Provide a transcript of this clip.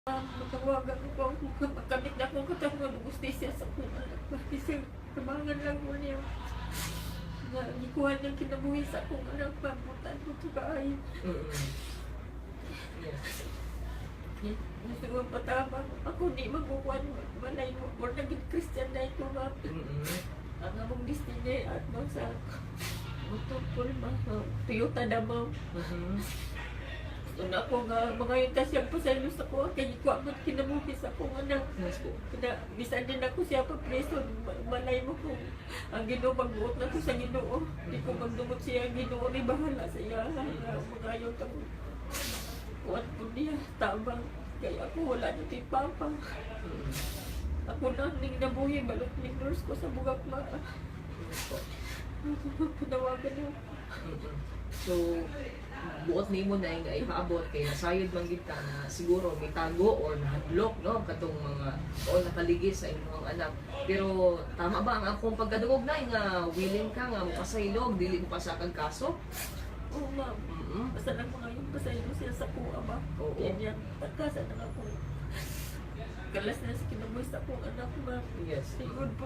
Matawagan ko kung makamit na akong katanungan ng justisya sa akong anak. Kasi kamangan lang mo niya. Nga, gikuhan niyang kinabuhi sa akong anak. Pamutan ko ito kaayon. Gusto ko patabang. Ako di magkukuhan. Malay mo. Or naging Christian na ito nga. Ang among destiny at mo sa mutupol ba? Toyota Davao. Una ko nga, mga yung kasyang pasaylos ako, kaya ko ang kinabuhi sa akong anak. Bisan din ako siya pa preso, malay mo kung ang Ginoo magbuot na ko sa Ginoo. Hindi ko magdumot siya ang Ginoo, may bahala sa iya. Mga yung tamo. Kuwan po niya, tabang. Kaya ako wala na ito papa. Ako na, ning nabuhi, balot ning nurse ko sa Bugakma. Panawagan niyo. So, buot nimo na nga ipaabot kay nasayod man gid ka na siguro may tago or nahadlok no katong mga o nakaligid sa imong anak. Pero tama ba ang akong pagkadungog na nga willing ka nga mapasaylog dili mo pa sa kag kaso? Oo, ma'am. Basta lang mga yung pasaylo siya sa kuha ba? Oo. Kaya niya, tagkasan na ako. Galas na sa kinabuhi sa akong anak, ma'am. Yes. Sigod po